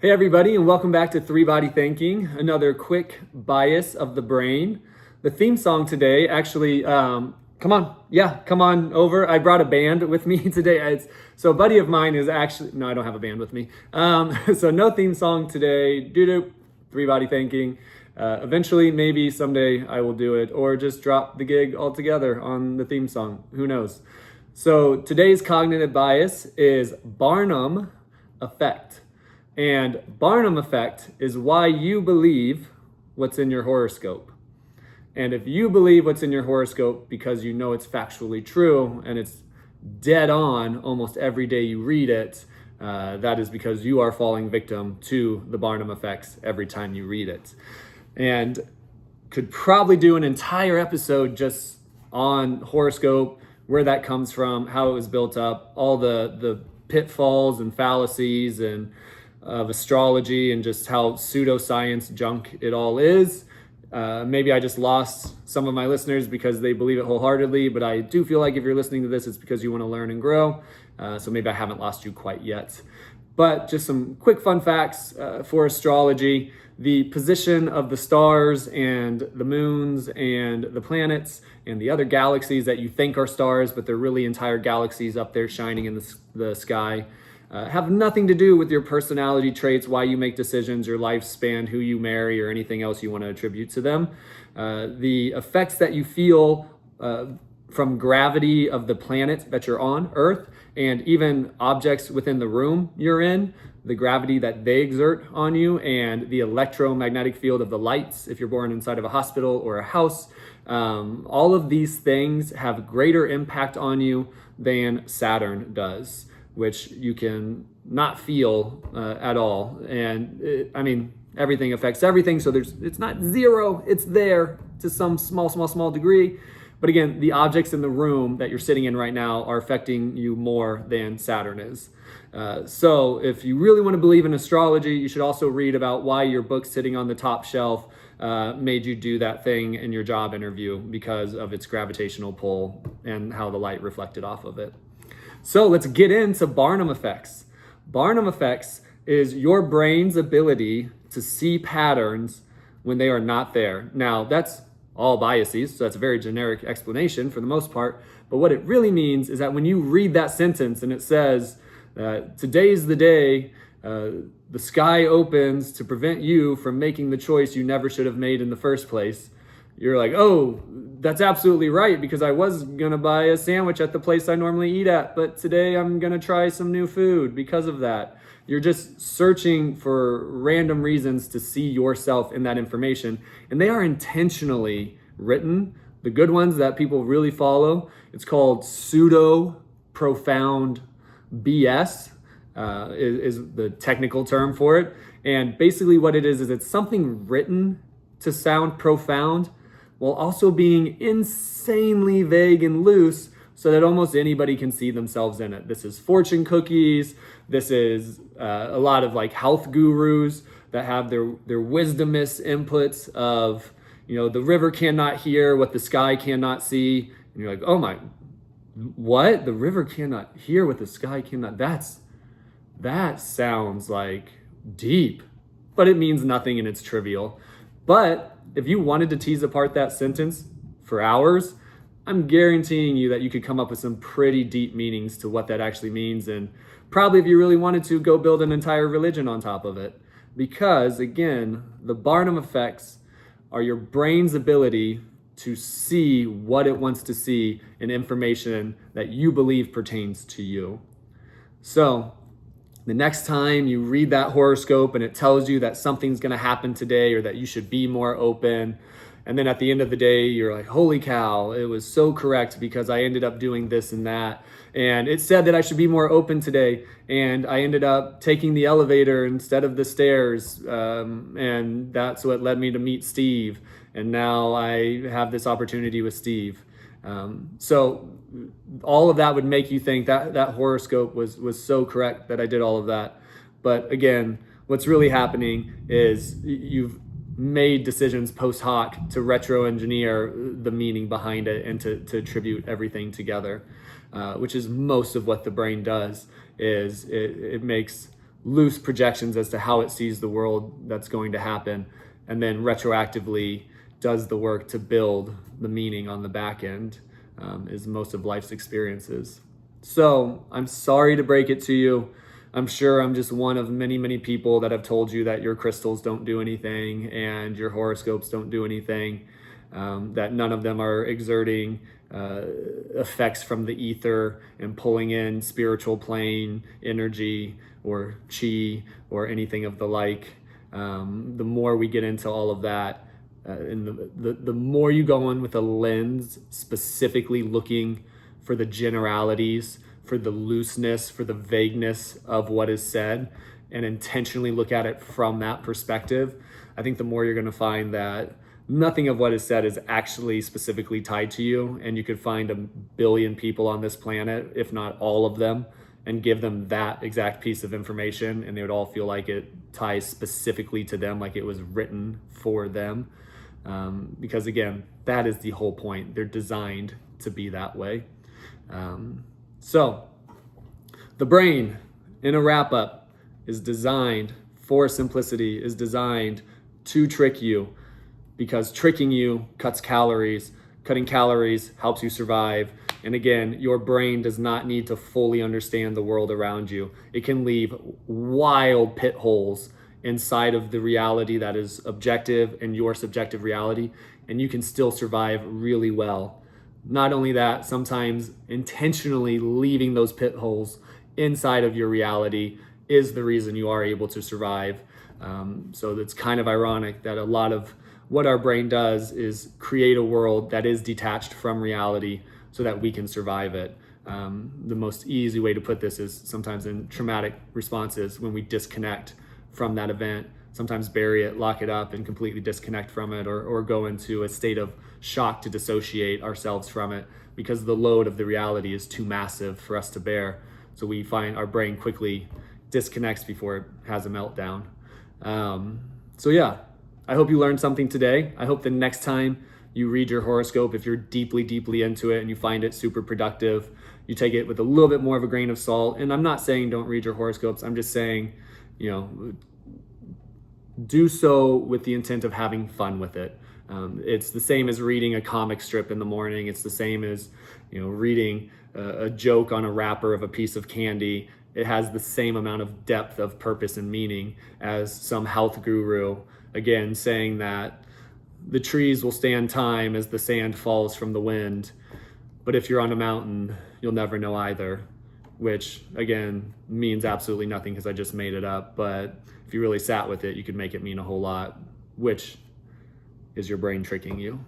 Hey everybody, and welcome back to Three Body Thinking, another quick bias of the brain. The theme song today, actually, come on over. I brought a band with me today. So a buddy of mine is actually, no, I don't have a band with me. So no theme song today, due to Three Body Thinking. Eventually, maybe someday I will do it, or just drop the gig altogether on the theme song, who knows. So today's cognitive bias is Barnum effect. And Barnum effect is why you believe what's in your horoscope. And if you believe what's in your horoscope because you know it's factually true and it's dead on almost every day you read it, that is because you are falling victim to the Barnum effects every time you read it. And could probably do an entire episode just on horoscope, where that comes from, how it was built up, all the pitfalls and fallacies and of astrology, and just how pseudoscience junk it all is. Maybe I just lost some of my listeners because they believe it wholeheartedly, but I do feel like if you're listening to this, it's because you want to learn and grow. So maybe I haven't lost you quite yet. But just some quick fun facts for astrology. The position of the stars and the moons and the planets and the other galaxies that you think are stars, but they're really entire galaxies up there shining in the sky, have nothing to do with your personality traits, why you make decisions, your lifespan, who you marry, or anything else you want to attribute to them. The effects that you feel from gravity of the planet that you're on, Earth, and even objects within the room you're in, the gravity that they exert on you, and the electromagnetic field of the lights if you're born inside of a hospital or a house. All of these things have greater impact on you than Saturn does, which you can not feel at all. And everything affects everything. So it's not zero, it's there to some small degree. But again, the objects in the room that you're sitting in right now are affecting you more than Saturn is. So if you really want to believe in astrology, you should also read about why your book sitting on the top shelf made you do that thing in your job interview, because of its gravitational pull and how the light reflected off of it. So let's get into Barnum effects. Barnum effects is your brain's ability to see patterns when they are not there. Now, that's all biases, so that's a very generic explanation for the most part. But what it really means is that when you read that sentence and it says, today's the day, the sky opens to prevent you from making the choice you never should have made in the first place, you're like, oh, that's absolutely right, because I was gonna buy a sandwich at the place I normally eat at, but today I'm gonna try some new food because of that. You're just searching for random reasons to see yourself in that information, and they are intentionally written. The good ones that people really follow, it's called pseudo-profound BS, is the technical term for it. And basically what it is it's something written to sound profound while also being insanely vague and loose so that almost anybody can see themselves in it. This is fortune cookies. This is a lot of like health gurus that have their wisdomous inputs of, the river cannot hear what the sky cannot see. And you're like, oh my, what? The river cannot hear what the sky cannot? That sounds like deep, but it means nothing and it's trivial. But if you wanted to tease apart that sentence for hours, I'm guaranteeing you that you could come up with some pretty deep meanings to what that actually means. And probably if you really wanted to, go build an entire religion on top of it. Because again, the Barnum effects are your brain's ability to see what it wants to see in information that you believe pertains to you. So the next time you read that horoscope and it tells you that something's going to happen today or that you should be more open, and then at the end of the day, you're like, holy cow, it was so correct because I ended up doing this and that. And it said that I should be more open today, and I ended up taking the elevator instead of the stairs. And that's what led me to meet Steve. And now I have this opportunity with Steve. So all of that would make you think that horoscope was so correct that I did all of that. But again, what's really happening is you've made decisions post hoc to retro engineer the meaning behind it and to attribute everything together, which is most of what the brain does. Is it makes loose projections as to how it sees the world that's going to happen, and then retroactively does the work to build the meaning on the back end, is most of life's experiences. So I'm sorry to break it to you. I'm sure I'm just one of many, many people that have told you that your crystals don't do anything and your horoscopes don't do anything, that none of them are exerting effects from the ether and pulling in spiritual plane energy or chi or anything of the like. The more we get into all of that, and the more you go in with a lens specifically looking for the generalities, for the looseness, for the vagueness of what is said, and intentionally look at it from that perspective, I think the more you're going to find that nothing of what is said is actually specifically tied to you, and you could find 1 billion people on this planet, if not all of them, and give them that exact piece of information, and they would all feel like it ties specifically to them, like it was written for them. Because again, that is the whole point. They're designed to be that way. So the brain, in a wrap up, is designed for simplicity, is designed to trick you, because tricking you cuts calories. Cutting calories helps you survive. And again, your brain does not need to fully understand the world around you. It can leave wild pit holes inside of the reality that is objective and your subjective reality, and you can still survive really well. Not only that, sometimes intentionally leaving those pit holes inside of your reality is the reason you are able to survive. So it's kind of ironic that a lot of what our brain does is create a world that is detached from reality so that we can survive it. The most easy way to put this is sometimes in traumatic responses, when we disconnect from that event, sometimes bury it, lock it up, and completely disconnect from it, or go into a state of shock to dissociate ourselves from it, because the load of the reality is too massive for us to bear. So we find our brain quickly disconnects before it has a meltdown. So yeah, I hope you learned something today. I hope the next time you read your horoscope, if you're deeply, deeply into it and you find it super productive, you take it with a little bit more of a grain of salt. And I'm not saying don't read your horoscopes. I'm just saying, do so with the intent of having fun with it. It's the same as reading a comic strip in the morning. It's the same as, reading a joke on a wrapper of a piece of candy. It has the same amount of depth of purpose and meaning as some health guru, again, saying that the trees will stand time as the sand falls from the wind. But if you're on a mountain, you'll never know either, which again means absolutely nothing because I just made it up. But if you really sat with it, you could make it mean a whole lot, which is your brain tricking you.